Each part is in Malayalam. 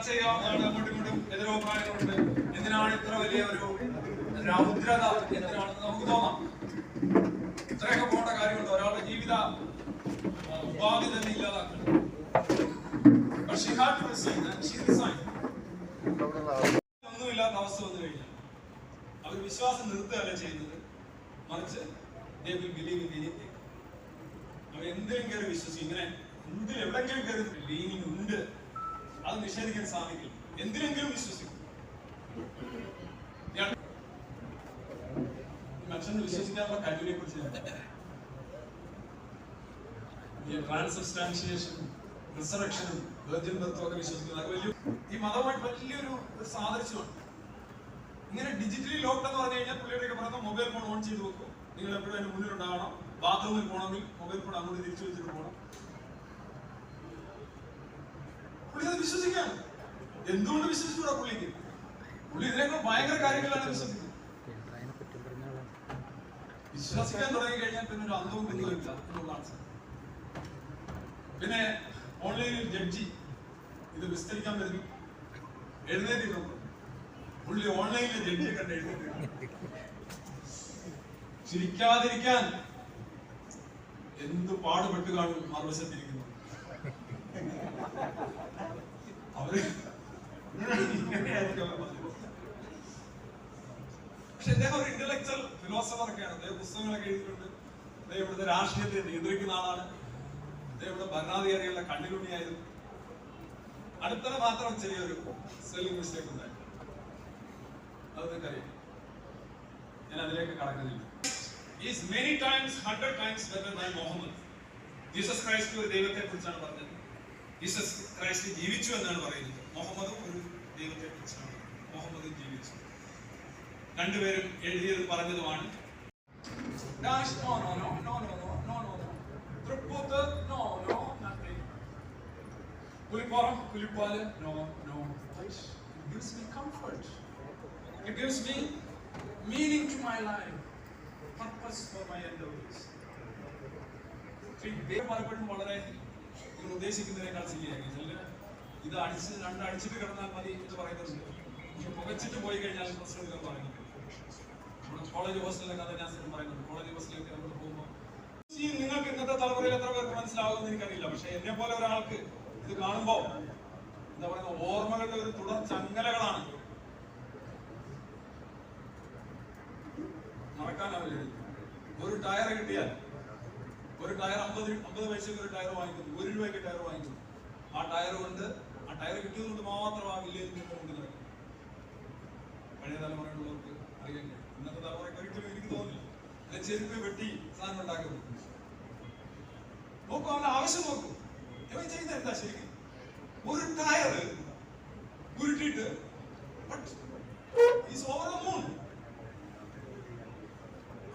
ചർച്ച ചെയ്യാവുന്നതാണ്. അങ്ങോട്ടും ഇങ്ങോട്ടും എതിരഭിപ്രായങ്ങളുണ്ട്. എന്തിനാണ് ഇത്ര വലിയ ഒരു രൗദ്രത, എന്തിനാണെന്ന് നമുക്ക് തോന്നാം. ഇത്രയൊക്കെ പോകേണ്ട കാര്യമുണ്ട്. ഒരാളുടെ ജീവിത ഉപാധി തന്നെ ഇല്ലാതാക്കുന്നത്. ഒന്നുമില്ലാത്ത അവസ്ഥ വന്നു കഴിഞ്ഞാൽ അവർ വിശ്വാസം നിർത്തുകയല്ല ചെയ്യുന്നത്, മറിച്ച് അവർ എന്തെങ്കിലും കയറി വിശ്വസിക്കും. ഇങ്ങനെ എന്തിൽ എവിടെങ്കിലും കയറി ലീനിങ് ഉണ്ട്, അത് നിഷേധിക്കാൻ സാധിക്കില്ല. എന്തിനെങ്കിലും വിശ്വസിക്കും. മനുഷ്യന് വിശ്വസിക്കാനുള്ള കഴിവിനെ കുറിച്ച് ട്രാൻസ്ബ്സ്റ്റാൻഷിയേഷനും റിസറക്ഷനും വെർജിൻ ബർത്തും ഒക്കെ വിശ്വസിക്കുന്നത് വലിയ ഈ മതമായിട്ട് വലിയൊരു സാദൃശ്യമാണ്. ഇങ്ങനെ ഡിജിറ്റലി ലോക്ക്ഡ് എന്ന് പറഞ്ഞു കഴിഞ്ഞാൽ പുള്ളിയുടെയൊക്കെ പറയുന്നത് മൊബൈൽ ഫോൺ ഓൺ ചെയ്ത് വെക്കും. നിങ്ങൾ എപ്പോഴും അതിന് മുന്നിൽ ഉണ്ടാവണം. ബാത്റൂമിൽ പോകണമെങ്കിൽ മൊബൈൽ ഫോൺ അങ്ങോട്ട് തിരിച്ചു വെച്ചിട്ട് പോകണം. പുള്ളി അത് വിശ്വസിക്കാണ്. എന്തുകൊണ്ട് വിശ്വസിച്ചൂടാ പുള്ളിക്ക്? പുള്ളി ഇതിനേക്കാൾ ഭയങ്കര കാര്യങ്ങളാണ് വിശ്വസിക്കുന്നത്. വിശ്വസിക്കാൻ തുടങ്ങി കഴിഞ്ഞാൽ പിന്നെ ഒരു അന്തവും ബന്ധവുമില്ല എന്നുള്ളതാണ്. പിന്നെ ഓൺലൈനിൽ ജഡ്ജി ഇത് വിസ്തരിക്കാൻ വരുന്നു, എഴുന്നേറ്റിട്ടുണ്ട്. പുള്ളി ഓൺലൈനിൽ ജഡ്ജിയെ കണ്ട് എഴുന്നേറ്റ് ചിരിക്കാതിരിക്കാൻ എന്ത് പാടുപെട്ട് കാണും മറുവശത്തിരിക്കുന്നു. അവര് പക്ഷെ അദ്ദേഹം ഒരു ഇന്റലക്ച്വൽ ഫിലോസഫർ ഒക്കെയാണ്. അദ്ദേഹം പുസ്തകങ്ങളൊക്കെ എഴുതിയിട്ടുണ്ട്. അദ്ദേഹം ഇവിടുത്തെ രാഷ്ട്രീയത്തെ നിയന്ത്രിക്കുന്ന ആളാണ്. അദ്ദേഹം ഇവിടെ ഭരണാധികാരികളുടെ കണ്ണിലുണ്ണിയായിരുന്നു. അടുത്തത് മാത്രം ചെറിയൊരു സ്പെല്ലിംഗ് മിസ്റ്റേക്ക് ഉണ്ടായി, അത് നിങ്ങൾക്കറിയാം. ഞാൻ അതിലേക്ക് കടക്കുന്നില്ല. Is many times 100 times better than Muhammad. Jesus Christ ഒരു ദൈവത്തെ കുറിച്ചാണ് പറഞ്ഞത്. ജീസസ് ക്രൈസ്റ്റ് ജീവിച്ചു എന്നാണ് പറയുന്നത്. മുഹമ്മദും ഒരു ദൈവത്തെ കുറിച്ചാണ്. മുഹമ്മദും ജീവിച്ചു. രണ്ടുപേരും എഴുതിയത് പറഞ്ഞതുമാണ്. പുലിപ്പാറം പുലിപ്പാല് no. It gives me comfort. It gives me meaning to my life, purpose for my endeavors. പലപ്പോഴും വളരെ നിങ്ങൾ ഉദ്ദേശിക്കുന്നതിനേക്കാൾ ശരിയാക്കി. ചില ഇത് അടിച്ചിട്ട് കിടന്നാൽ മതി എന്ന് പറയുന്നുണ്ട്. പക്ഷെ പുകച്ചിട്ട് പോയി കഴിഞ്ഞാൽ പ്രശ്നമില്ല പറയുന്നത്. നമ്മുടെ കോളേജ് ഹോസ്റ്റലിലെ കഥ ഞാൻ പറയുന്നുണ്ട്. കോളേജ് ഹോസ്റ്റലിലേക്ക് നമ്മൾ പോകുമ്പോൾ നിങ്ങൾക്ക് ഇന്നത്തെ തലമുറയിൽ എത്ര പേർക്ക് മനസ്സിലാകുമെന്ന് എനിക്കറിയില്ല. പക്ഷെ എന്നെ പോലെ ഒരാൾക്ക് ഇത് കാണുമ്പോ എന്താ പറയുക, ഓർമ്മകളുടെ ഒരു തുടർ ചങ്ങലകളാണ്. മറക്കാനാവില്ല. ഒരു ടയർ കിട്ടിയാൽ ഒരു ടയർ 50 പൈസക്ക് ഒരു ടയർ വാങ്ങിക്കുന്നു, 1 രൂപയ്ക്ക് ടയർ വാങ്ങിക്കുന്നു. ആ ടയർ കിട്ടിയത് കൊണ്ട് മാത്രം ആ വില്ലേജിൽ കൊണ്ട് നടക്കും. പഴയ തലമുറയുള്ളവർക്ക് അറിയാൻ കഴിയും. ഇന്നത്തെ തലമുറയ്ക്ക് ഒരിക്കലും എനിക്ക് തോന്നില്ല. അല്ലെ ചെരുപ്പ് വെട്ടി സാധനം ഉണ്ടാക്കുന്നു. നോക്കൂ, അവന്റെ ആവശ്യം നോക്കൂ. ഇവൻ ചെയ്യുന്നത് എന്താ ശരിക്കും? ഒരു ടയർ ഉരുട്ടിട്ട്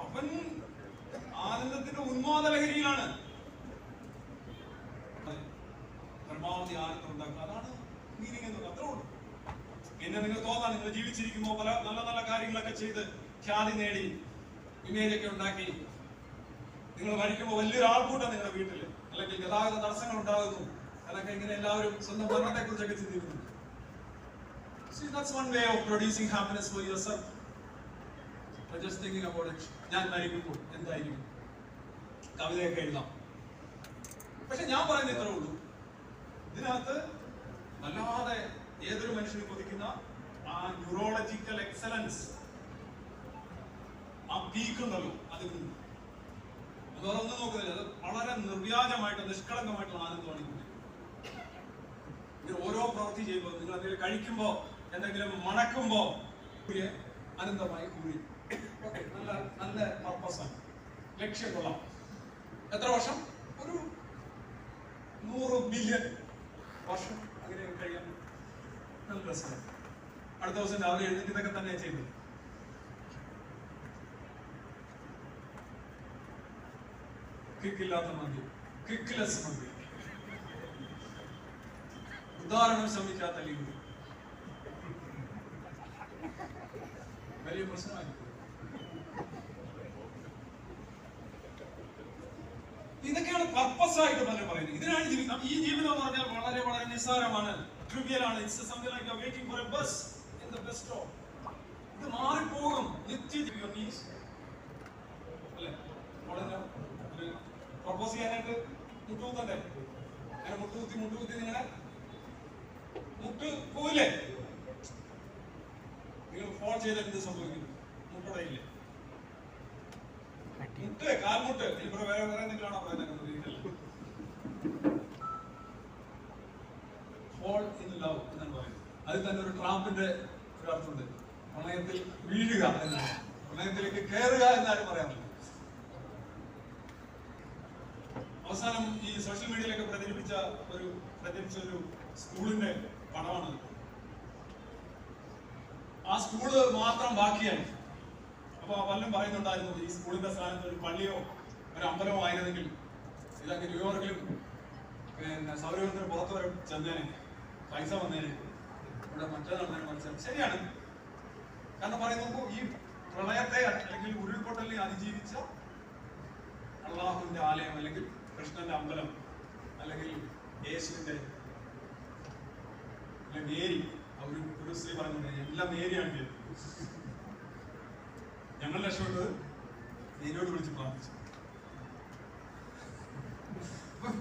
അവൻ ആനന്ദത്തിന്റെ ഉന്മാദ ലഹരിയിലാണ്. പരമാവധി ആനന്ദം ഉണ്ടാക്കുക, അതാണ് മീനിങ് എന്നത്. അത്രേ ഉള്ളൂ. പിന്നെ നിങ്ങൾ തോന്നാം, നിങ്ങൾ ജീവിച്ചിരിക്കുമ്പോൾ പല നല്ല നല്ല കാര്യങ്ങളൊക്കെ ചെയ്ത് ഖ്യാതി നേടി ഇമേജ് ഒക്കെ ഉണ്ടാക്കി നിങ്ങൾ മരിക്കുമ്പോൾ വലിയൊരു ആൾക്കൂട്ടം നിങ്ങളുടെ വീട്ടിൽ, അല്ലെങ്കിൽ ഗതാഗത തടസ്സങ്ങൾ ഉണ്ടാകുന്നു, അതൊക്കെ ഇങ്ങനെ എല്ലാവരും സ്വന്തം മരണത്തെ കുറിച്ചൊക്കെ ചിന്തിക്കുന്നു. See, that's one way of producing happiness for yourself. By just thinking about it. ഞാൻ മരിക്കുമ്പോൾ എന്തായിരിക്കും? കവിതയൊക്കെ എഴുതാം. പക്ഷെ ഞാൻ പറയുന്നത് ഇത്രേ ഉള്ളൂ. ഇതിനകത്ത് വല്ലാതെ ഏതൊരു മനുഷ്യന് കൊതിക്കുന്ന ആ ന്യൂറോളജിക്കൽ എക്സലൻസ്, ആ പീക്കുണ്ടല്ലോ, അതിന് അതൊന്നും നോക്കുന്നില്ല. അത് വളരെ നിർവ്യാജമായിട്ട് നിഷ്കളങ്കമായിട്ടുള്ള ആനന്ദമാണ് ഈ. ഓരോ പ്രവൃത്തി ചെയ്യുമ്പോൾ, നിങ്ങൾ എന്തെങ്കിലും കഴിക്കുമ്പോ, എന്തെങ്കിലും മണക്കുമ്പോ അനന്തമായി കൂടി നല്ല നല്ല പർപ്പസാണ്, ലക്ഷ്യം കൊള്ളാം. എത്ര വർഷം? ഒരു 100 ബില്യൺ വർഷം അങ്ങനെ കഴിയാൻ നല്ല രസമാണ്. അടുത്ത ദിവസം രാവിലെ എഴുന്നേറ്റ് ഇതൊക്കെ തന്നെ ചെയ്തത്. കിക്കില്ലാത്ത മന്തി, കിക്ക്ലെസ് മന്തി, ഉദാഹരണം ശ്രമിക്കാത്ത ലീവ്, വലിയ പ്രശ്നമായി. ഇതൊക്കെയാണ് പർപ്പസ് ആയിട്ട് തന്നെ പറയുന്നത്. ഇതിനാണ് ജീവിതം. ഈ ജീവിതം എന്ന് പറഞ്ഞാൽ വളരെ വളരെ നിസ്സാരമാണ്. ട്രിവിയൽ ആണ്. It's something like you are waiting for A bus in the bus stop. ഇത് മാറിപ്പോകും നിത്യജീവൻ. അല്ലേ, പ്രൊപ്പോസ് ചെയ്യാനായിട്ട് മുട്ടുകുത്തണ്ടേ? അങ്ങനെ മുട്ടുകുത്തി നിങ്ങളെ മുട്ട് പോവില്ലേ? നിങ്ങൾ ഫോൺ ചെയ്താൽ എന്ത് സംഭവിക്കും? മുട്ടുടയില്ലേ? മുട്ട്, കാൽമുട്ട്. ഇപ്പോൾ വേറെ എന്തെങ്കിലാണോ പറയുന്നത്? ഫോൾ ഇൻ ലവ് എന്നാണ് പറയുന്നത്. അതിൽ തന്നെ ഒരു ട്രാമ്പിന്റെ ഒരു അർത്ഥമുണ്ട്. പ്രണയത്തിൽ വീഴുക എന്നാണ്. പ്രണയത്തിലേക്ക് കയറുക എന്നാലും പറയാൻ പറ്റും. അവസാനം ഈ സോഷ്യൽ മീഡിയയിലൊക്കെ പ്രചരിപ്പിച്ച ഒരു സ്കൂളിന്റെ പടമാണ്. ആ സ്കൂള് മാത്രം ബാക്കിയായി. അപ്പൊ പലരും പറയുന്നുണ്ടായിരുന്നു, ഈ സ്കൂളിന്റെ സ്ഥാനത്ത് ഒരു പള്ളിയോ ഒരു അമ്പലമോ ആയിരുന്നെങ്കിൽ ഇതൊക്കെ ന്യൂയോർക്കിലും പിന്നെ സൗരയൂഥത്തിന് പുറത്തു വരെ ചെന്നേനെ, പൈസ വന്നേനെ, ഇവിടെ മറ്റേ നടന്നേനെ മത്സരം. ശരിയാണ്. കാരണം പറയുമ്പോൾ ഈ പ്രളയത്തെ അല്ലെങ്കിൽ ഉരുൾപൊട്ടലിനെ അതിജീവിച്ച അള്ളാഹുവിന്റെ ആലയം, അല്ലെങ്കിൽ കൃഷ്ണന്റെ അമ്പലം, അല്ലെങ്കിൽ യേശുവിന്റെ മേരി. ഒരു സ്ത്രീ പറയുന്നുണ്ട്, എല്ലാം മേരിയാണ്. ഞങ്ങൾ രക്ഷപ്പെട്ടത് മേരിയോട് വിളിച്ച് പ്രാർത്ഥിച്ചു.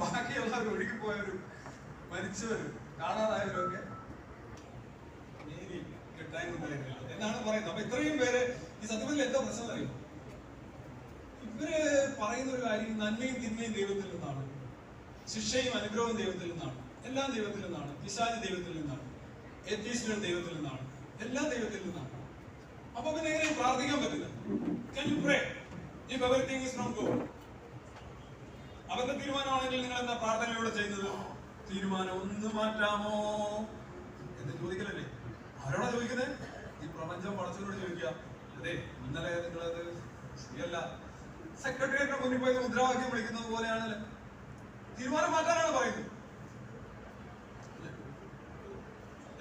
ബാക്കിയുള്ളവർ ഒഴുകിപ്പോയവരും മരിച്ചവരും കാണാതായവരൊക്കെ മേരി കിട്ടാനുണ്ടായിരുന്നില്ല എന്നാണ് പറയുന്നത്. അപ്പൊ ഇത്രയും പേര് ഈ സത്യത്തിൽ എന്താ പ്രശ്നം അറിയും? ഇവര് പറയുന്ന ഒരു കാര്യം, നന്മയും തിന്മയും ദൈവത്തിൽ നിന്നാണ്, ശിക്ഷയും അനുഗ്രഹവും ദൈവത്തിൽ നിന്നാണ്, എല്ലാം ദൈവത്തിൽ നിന്നാണ്, പിശാച് ദൈവത്തിൽ നിന്നാണ്, എത്തീസ്റ്റുകൾ ദൈവത്തിൽ നിന്നാണ്, എല്ലാം ദൈവത്തിൽ നിന്നാണ്. അപ്പൊ പിന്നെ എങ്ങനെ പ്രാർത്ഥിക്കാൻ പറ്റില്ല? Can you pray if everything is from God? അവരുടെ തീരുമാനമാണെങ്കിൽ നിങ്ങൾ എന്താ പ്രാർത്ഥനയോടെ ചെയ്യുന്നത്? തീരുമാനം ഒന്ന് മാറ്റാമോ എന്ന് ചോദിക്കലല്ലേ? ആരോടാ ചോദിക്കുന്നത്? ഈ പ്രപഞ്ചം പടച്ചവരോട് ചോദിക്കുക. അതെ, ഇന്നലെ നിങ്ങളത് ശരിയല്ല, സെക്രട്ടേറിയറ്റിന് മുന്നിൽ പോയി മുദ്രാവാക്യം വിളിക്കുന്നത് പോലെയാണല്ലേ. തീരുമാനം മാറ്റാനാണ് പറയുന്നത്.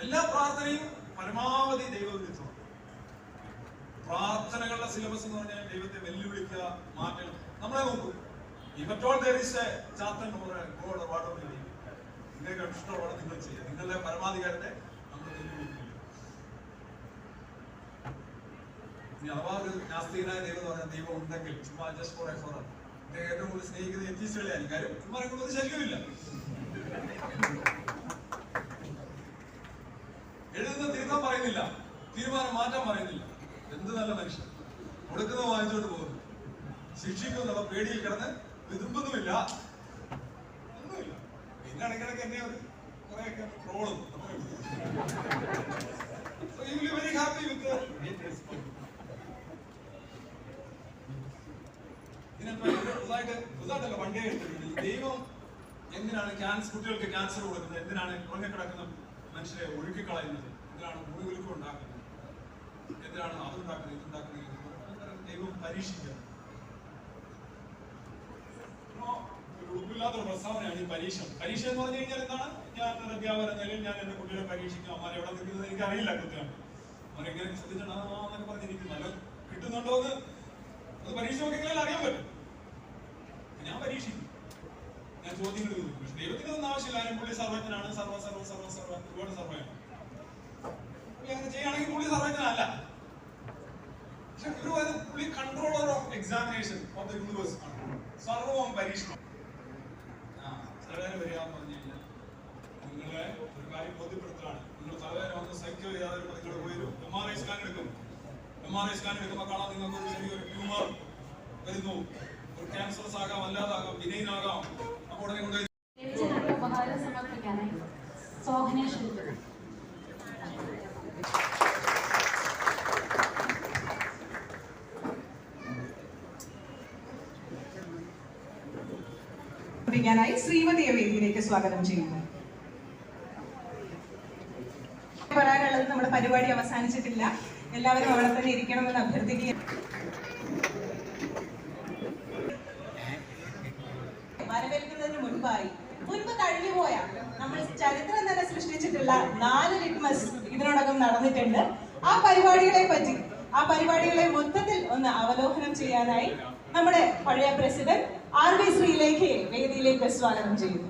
എല്ലാ പ്രാർത്ഥനയും പരമാവധി ദൈവവിരുദ്ധമാണ്. പ്രാർത്ഥനകളുടെ സിലബസ് എന്ന് പറഞ്ഞാൽ ദൈവത്തെ വെല്ലുവിളിക്കുക, മാറ്റണം. നമ്മളെ നോക്കൂ, നിങ്ങൾക്ക് ഇഷ്ടമുള്ള നിങ്ങൾ ചെയ്യുക. നിങ്ങളുടെ പരമാധികാരത്തെ നമ്മൾ വെല്ലുവിളിക്കില്ല. ഇനി അഥവാ ഒരു നാസ്തികനായ ദൈവം എന്ന് പറഞ്ഞാൽ ദൈവം ഉണ്ടെങ്കിൽ ചുമ്മാ ജസ്റ്റ് ഫോർ ഏറ്റവും കൂടുതൽ സ്നേഹിക്കുന്ന എത്തീസ്റ്റുകളെ ആയിരിക്കും. കാര്യം ഇവരെ കൊണ്ട് ഒരു ശല്യമില്ല. എഴുതുന്ന തിരുത്താൻ പറയുന്നില്ല, തീരുമാനം മാറ്റാൻ പറയുന്നില്ല. എന്ത് നല്ല മനുഷ്യൻ, കൊടുക്കുന്നത് വാങ്ങിച്ചോണ്ട് പോകുന്നു, ശിക്ഷിക്കുന്നുള്ള പേടിയിൽ കിടന്ന് വിതുമ്പൊന്നുമില്ല, ഒന്നുമില്ല. പിന്നെ ഇടയ്ക്കിടയ്ക്ക് എന്നെ ഒരു കുറെയൊക്കെ ട്രോളും. വെരി ഹാപ്പി വിത്ത് ഇതിനല്ല വണ്ടേ എടുത്തിട്ടുണ്ട്. ദൈവം എന്തിനാണ് കുട്ടികൾക്ക് ക്യാൻസർ കൊടുക്കുന്നത്? എന്തിനാണ് ഉറങ്ങിക്കിടക്കുന്ന മനുഷ്യരെ ഒഴുക്കിക്കളയുന്നത്? എന്തിനാണ് മുറിവിലുക്കം ഉണ്ടാക്കുന്നത്? എന്തിനാണ് അതുണ്ടാക്കുന്നത് ഇതുണ്ടാക്കുന്നത്? ദൈവം പരീക്ഷിക്കുക. ഉറപ്പില്ലാത്തൊരു പ്രസ്താവനയാണ് ഈ പരീക്ഷ. പരീക്ഷ എന്ന് പറഞ്ഞു കഴിഞ്ഞാൽ എന്താണ്? ഞാൻ അധ്യാപകൻ എന്ന നിലയിൽ ഞാൻ എന്റെ കുട്ടികളെ പരീക്ഷിക്കും. അമ്മാരെ എവിടെ നിൽക്കുന്നത് എനിക്ക് അറിയില്ല കൃത്യമാണ്. അവരെങ്ങനെ ശ്രദ്ധിച്ചിട്ടാന്നൊക്കെ പറഞ്ഞിരിക്കും. നല്ല കിട്ടുന്നുണ്ടോ എന്ന് അത് പരീക്ഷ നോക്കിയാൽ അറിയാൻ പറ്റും. ഞാൻ പരീക്ഷിക്കും, ഞാൻ ചോദ്യങ്ങൾ ചോദിക്കും. പക്ഷെ ദൈവത്തിന് ഒന്നും ആവശ്യമില്ല. ആരും പുള്ളി സർവജ്ഞനാണ്, ഒരുപാട് സർവയാണ്. അങ്ങനെ ചെയ്യുകയാണെങ്കിൽ പുള്ളി സർവജ്ഞനല്ല. പക്ഷെ പുള്ളി controller of examination of the universe ആണ്. സർവവും പരീക്ഷണം. തലവേദന വരികയെന്ന് പറഞ്ഞു കഴിഞ്ഞാൽ നിങ്ങളെ ഒരു കാര്യം ബോധ്യപ്പെടുത്തലാണ്. നിങ്ങൾ തലവേദന വന്ന് സൈക്കിൾ ചെയ്യാതെ നിങ്ങൾ പോയൊരു MRI സ്കാൻ എടുക്കും. MRI സ്കാൻ എടുക്കുമ്പോൾ കാണാൻ നിങ്ങൾക്ക് ഒരു ചെറിയൊരു ട്യൂമർ വരുന്നു. ഒരു ക്യാൻസറസ് ആകാം, അല്ലാതാകാം, വിനയിനാകാം. അപ്പോൾ ഉടനെ കൊണ്ട് ഉപഹാരം സമർപ്പിക്കാനായി സോഹനെ ക്ഷണിക്കുന്നു. ശ്രീമതിയെ വേദിയിലേക്ക് സ്വാഗതം ചെയ്യുന്നു. പറയാനുള്ളത്, നമ്മുടെ പരിപാടി അവസാനിച്ചിട്ടില്ല. എല്ലാവരും അവിടെ തന്നെ ഇരിക്കണമെന്ന് അഭ്യർത്ഥിക്കുക. വരവേൽക്കുന്നതിന് മുൻപ് കഴിഞ്ഞുപോയ നമ്മൾ ചരിത്രം തന്നെ സൃഷ്ടിച്ചിട്ടുള്ള 4 ലിറ്റ്മസ് ഇതിനോടകം നടന്നിട്ടുണ്ട്. ആ പരിപാടികളെ മൊത്തത്തിൽ ഒന്ന് അവലോകനം ചെയ്യാനായി നമ്മുടെ പഴയ പ്രസിഡന്റ് RV ശ്രീലേഖയെ വേദിയിലേക്ക് സ്വാഗതം ചെയ്യുന്നു.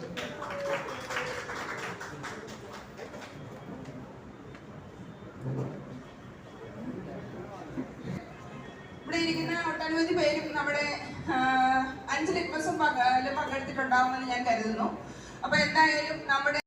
ഒട്ടനവധി പേരും നമ്മുടെ 5 ലിറ്റ്മസും പങ്കെടുത്തിട്ടുണ്ടാവുമെന്ന് ഞാൻ കരുതുന്നു. അപ്പൊ എന്തായാലും നമ്മുടെ